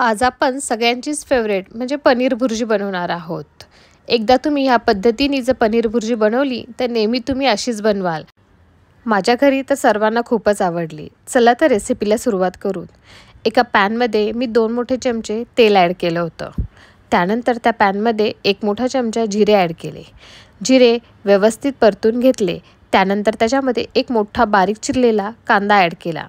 आज आपण सगळ्यांचीच फेवरेट म्हणजे पनीर भुर्जी बनवणार आहोत। एकदा तुम्ही ह्या पद्धतीने जर पनीर भुर्जी बनवली तर नेहमी तुम्ही अशीच बनवाल। माझ्या घरी तर सर्वांना खूपच आवडली। चला तर रेसिपीला सुरुवात करू। एका पॅनमध्ये मी 2 मोठे चमचे तेल ॲड केलं होतं। त्यानंतर त्या पॅनमध्ये 1 मोठा चमचा जिरे ॲड केले। जिरे व्यवस्थित परतून घेतले। त्यानंतर त्याच्यामध्ये 1 मोठा बारीक चिरलेला कांदा ॲड केला।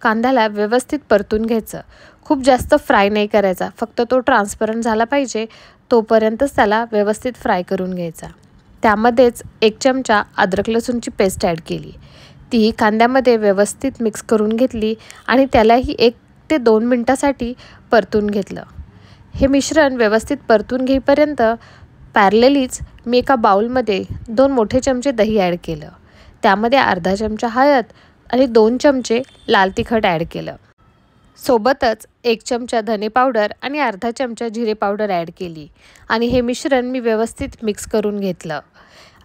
कांद्याला व्यवस्थित परतून घ्यायचं। खूप जास्त फ्राय नाही करायचा, फक्त तो ट्रान्सपरंट झाला पाहिजे तोपर्यंतच त्याला व्यवस्थित फ्राय करून घ्यायचा। त्यामध्येच 1 चमचा अद्रक लसूणची पेस्ट ॲड केली। ती कांद्यामध्ये व्यवस्थित मिक्स करून घेतली आणि त्यालाही 1 ते 2 मिनिटासाठी परतून घेतलं। हे मिश्रण व्यवस्थित परतून घेईपर्यंत पॅरललीच मी एका बाउलमध्ये 2 मोठे चमचे दही ॲड केलं। त्यामध्ये अर्धा चमचा हळद आणि 2 चमचे लाल तिखट ॲड केलं। सोबतच 1 चमचा धने पावडर आणि अर्धा चमचा जिरे पावडर ॲड केली आणि हे मिश्रण मी व्यवस्थित मिक्स करून घेतलं।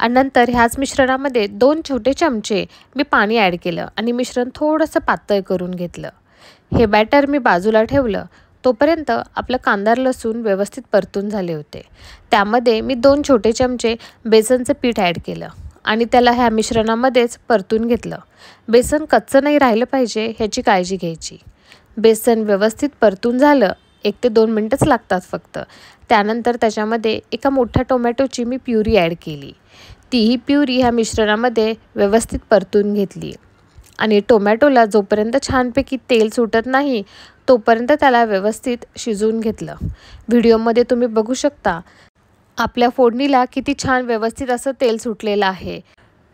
आणि नंतर ह्याच मिश्रणामध्ये 2 छोटे चमचे मी पाणी ॲड केलं आणि मिश्रण थोडंसं पातळ करून घेतलं। हे बॅटर मी बाजूला ठेवलं। तोपर्यंत आपलं कांदा लसूण व्यवस्थित परतून झाले होते। त्यामध्ये मी 2 छोटे चमचे बेसनचं पीठ ॲड केलं आणि त्याला ह्या मिश्रणामध्येच परतून घेतलं। बेसन कच्चं नाही राहिलं पाहिजे ह्याची काळजी घ्यायची। बेसन व्यवस्थित परतून झालं, 1 ते 2 मिनिटच लागतात फक्त। त्यानंतर त्याच्यामध्ये एका मोठ्या टोमॅटोची मी प्युरी ॲड केली। तीही प्युरी ह्या मिश्रणामध्ये व्यवस्थित परतून घेतली आणि टोमॅटोला जोपर्यंत छानपैकी तेल सुटत नाही तोपर्यंत त्याला व्यवस्थित शिजवून घेतलं। व्हिडिओमध्ये तुम्ही बघू शकता आपल्या फोडणीला किती छान व्यवस्थित असं तेल सुटलेलं आहे।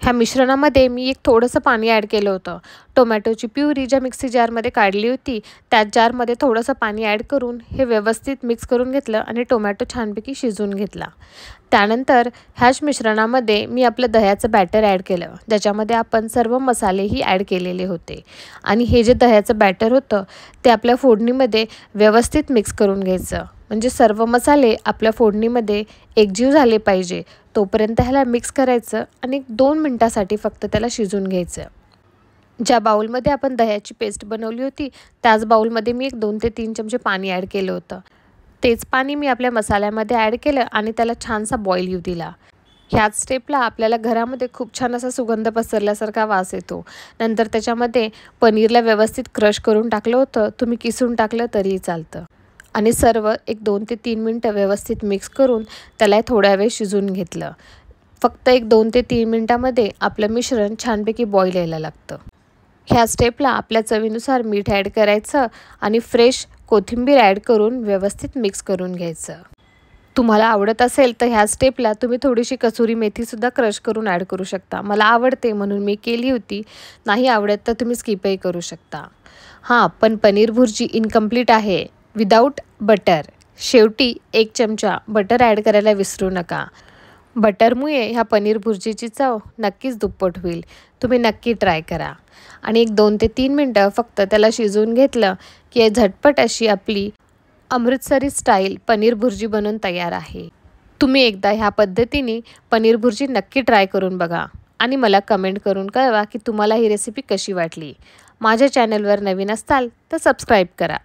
ह्या मिश्रणामध्ये मी एक थोडंसं पाणी ॲड केलं होतं। टोमॅटोची प्युरी ज्या मिक्सी जारमध्ये काढली होती त्याच जारमध्ये थोडंसं पाणी ॲड करून हे व्यवस्थित मिक्स करून घेतलं आणि टोमॅटो छानपैकी शिजवून घेतला। त्यानंतर ह्याच मिश्रणामध्ये मी आपलं दह्याचं बॅटर ॲड केलं, ज्याच्यामध्ये आपण सर्व मसालेही ॲड केलेले होते आणि हे जे दह्याचं बॅटर होतं ते आपल्या फोडणीमध्ये व्यवस्थित मिक्स करून घ्यायचं। म्हणजे सर्व मसाले आपल्या फोडणीमध्ये एकजीव झाले पाहिजे तोपर्यंत ह्याला मिक्स करायचं आणि 2 मिनिटासाठी फक्त त्याला शिजवून घ्यायचं। ज्या बाउलमध्ये आपण दह्याची पेस्ट बनवली होती त्याच बाउलमध्ये मी 2 ते 3 चमचे पाणी ॲड केलं होतं। तेच पाणी मी आपल्या मसाल्यामध्ये ॲड केलं आणि त्याला छानसा बॉईल येऊ दिला। ह्याच स्टेपला आपल्याला घरामध्ये खूप छान असा सुगंध पसरल्यासारखा वास येतो। नंतर त्याच्यामध्ये पनीरला व्यवस्थित क्रश करून टाकलं होतं, तुम्ही किसून टाकलं तरीही चालतं आणि सर्व 2 ते 3 मिनिटं व्यवस्थित मिक्स करून त्याला थोड्या वेळ शिजवून घेतलं। फक्त 2 ते 3 मिनिटामध्ये आपलं मिश्रण छानपैकी बॉईल यायला लागतं। ह्या स्टेपला आपल्या चवीनुसार मीठ ॲड करायचं आणि फ्रेश कोथिंबीर ॲड करून व्यवस्थित मिक्स करून घ्यायचं। तुम्हाला आवडत असेल तर ह्या स्टेपला तुम्ही थोडीशी कसुरी मेथीसुद्धा क्रश करून ॲड करू शकता। मला आवडते म्हणून मी केली होती, नाही आवडत तर तुम्ही स्किपही करू शकता। हां, पण पनीर भुर्जी इनकम्प्लीट आहे विदाऊट बटर। शेवटी 1 चमचा बटर ॲड करायला विसरू नका। बटरमुळे ह्या पनीर भुर्जीची चव नक्कीच दुप्पट होईल। तुम्ही नक्की ट्राय करा आणि 2 ते 3 मिनिटं फक्त त्याला शिजवून घेतलं की झटपट अशी आपली अमृतसरी स्टाईल पनीर भुर्जी बनवून तयार आहे। तुम्ही एकदा ह्या पद्धतीने पनीर भुर्जी नक्की ट्राय करून बघा आणि मला कमेंट करून कळवा की तुम्हाला ही रेसिपी कशी वाटली। माझ्या चॅनलवर नवीन असाल तर सबस्क्राईब करा।